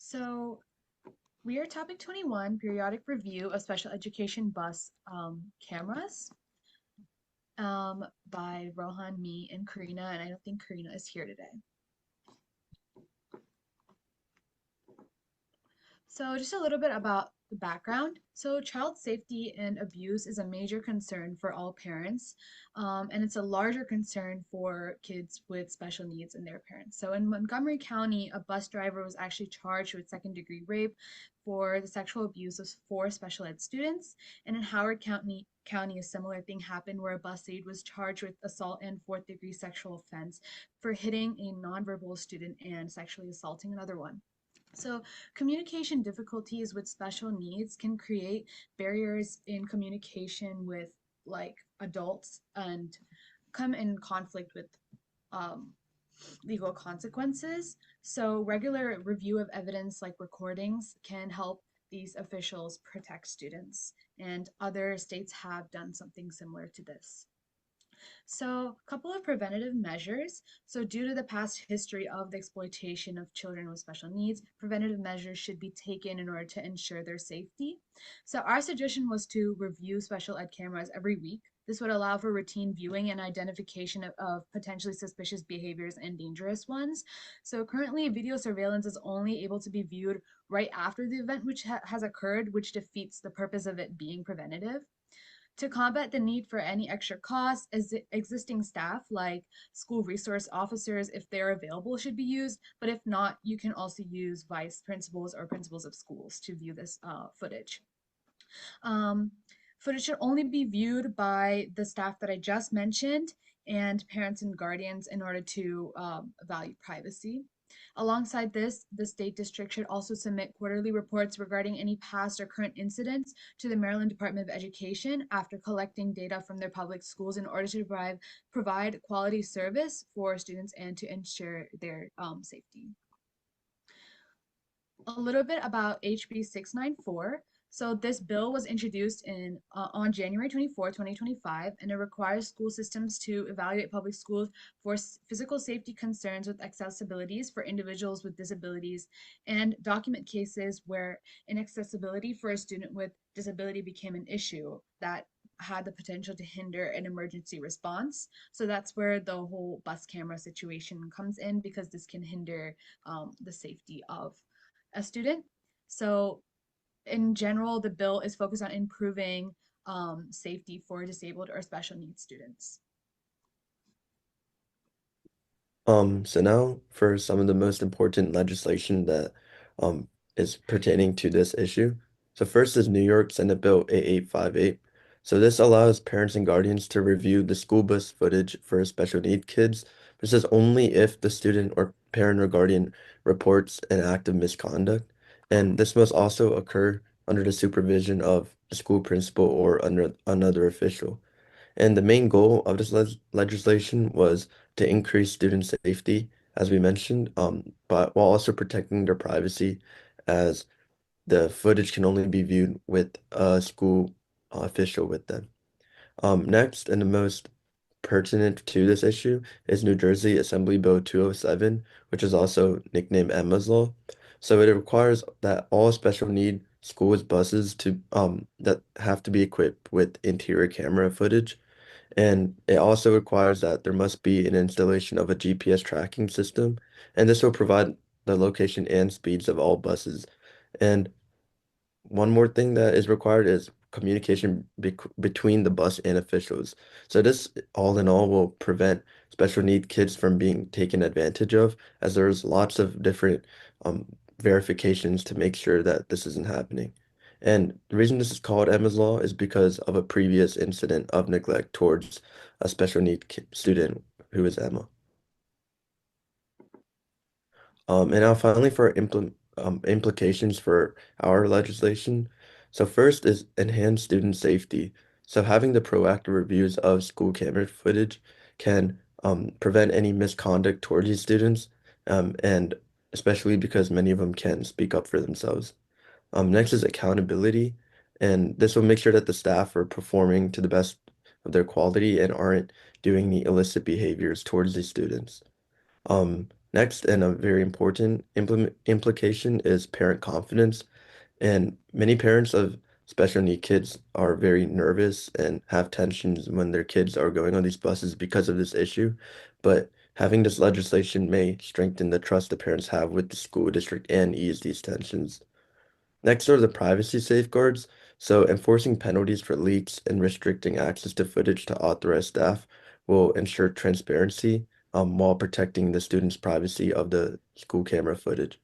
So we are topic 21, periodic review of special education bus cameras by Rohan, me, and Karina. And I don't think Karina is here today. So just a little bit about the background. So child safety and abuse is a major concern for all parents, and it's a larger concern for kids with special needs and their parents. So in Montgomery County, a bus driver was actually charged with second-degree rape for the sexual abuse of four special ed students. And in Howard County, a similar thing happened where a bus aide was charged with assault and fourth-degree sexual offense for hitting a nonverbal student and sexually assaulting another one. So, communication difficulties with special needs can create barriers in communication with adults and come in conflict with um, legal consequences. So, regular review of evidence like recordings can help these officials protect students, and other states have done something similar to this. So, a couple of preventative measures. So, due to the past history of the exploitation of children with special needs, preventative measures should be taken in order to ensure their safety. So, our suggestion was to review special ed cameras every week. This would allow for routine viewing and identification of potentially suspicious behaviors and dangerous ones. So, currently, video surveillance is only able to be viewed right after the event which has occurred, which defeats the purpose of it being preventative. To combat the need for any extra costs, existing staff like school resource officers, if they're available, should be used. But if not, you can also use vice principals or principals of schools to view this footage. Um, Footage should only be viewed by the staff that I just mentioned and parents and guardians in order to value privacy. Alongside this, the state district should also submit quarterly reports regarding any past or current incidents to the Maryland Department of Education after collecting data from their public schools in order to provide quality service for students and to ensure their safety. A little bit about HB 694. So this bill was introduced on January 24, 2025, and it requires school systems to evaluate public schools for physical safety concerns with accessibilities for individuals with disabilities and document cases where inaccessibility for a student with disability became an issue that had the potential to hinder an emergency response. So that's where the whole bus camera situation comes in because this can hinder the safety of a student. So in general, the bill is focused on improving safety for disabled or special needs students. So now for some of the most important legislation that um is pertaining to this issue. So first is New York Senate Bill 8858. So this allows parents and guardians to review the school bus footage for special need kids. This is only if the student or parent or guardian reports an act of misconduct. And this must also occur under the supervision of the school principal or under another official. And the main goal of this legislation was to increase student safety, as we mentioned, but while also protecting their privacy, as the footage can only be viewed with a school official with them. Next, and the most pertinent to this issue, is New Jersey Assembly Bill 207, which is also nicknamed Emma's Law. So it requires that all special need schools buses to that have to be equipped with interior camera footage, and it also requires that there must be an installation of a GPS tracking system, and this will provide the location and speeds of all buses. And one more thing that is required is communication between the bus and officials. So this, all in all, will prevent special need kids from being taken advantage of, as there's lots of different um, verifications to make sure that this isn't happening. And the reason this is called Emma's Law is because of a previous incident of neglect towards a special need student who is Emma. And now finally for implications for our legislation. So first is enhanced student safety. So having the proactive reviews of school camera footage can prevent any misconduct towards these students, and especially because many of them can speak up for themselves. Next is accountability, and this will make sure that the staff are performing to the best of their quality and aren't doing the illicit behaviors towards these students. Next, and a very important implication is parent confidence. And many parents of special need kids are very nervous and have tensions when their kids are going on these buses because of this issue. But having this legislation may strengthen the trust the parents have with the school district and ease these tensions. Next are the privacy safeguards. So enforcing penalties for leaks and restricting access to footage to authorized staff will ensure transparency, while protecting the students' privacy of the school camera footage.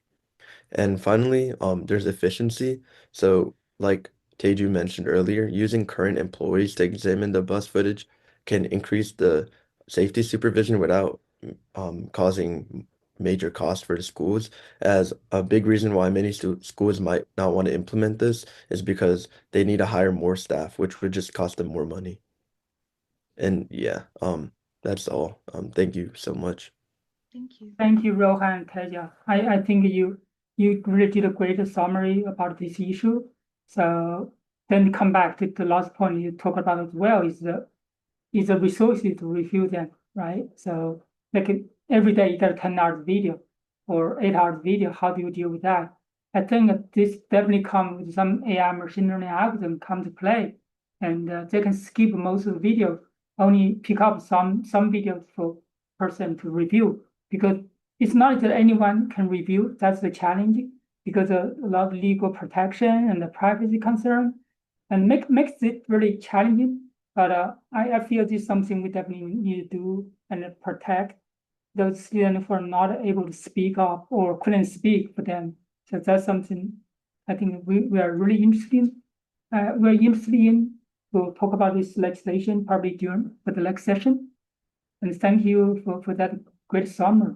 And finally, there's efficiency. So, like Teju mentioned earlier, using current employees to examine the bus footage can increase the safety supervision without causing major costs for the schools. As a big reason why many schools might not want to implement this is because they need to hire more staff, which would just cost them more money. And yeah, that's all. Thank you so much. Thank you. Thank you, Rohan and Teja. I think you really did a great summary about this issue. So then come back to the last point you talked about as well is the resources to review them, right? So like every day you got a 10 hours video or 8 hours video. How do you deal with that? I think this definitely comes with some AI machine learning algorithm come to play, and they can skip most of the video, only pick up some videos for person to review because it's not that anyone can review. That's the challenge because a lot of legal protection and the privacy concern, and makes it really challenging. But I feel this is something we definitely need to do and protect those students who are not able to speak up or couldn't speak for them. So that's something I think we are really interested in. We're interested in to talk about this legislation probably during for the next session. And thank you for that great summary.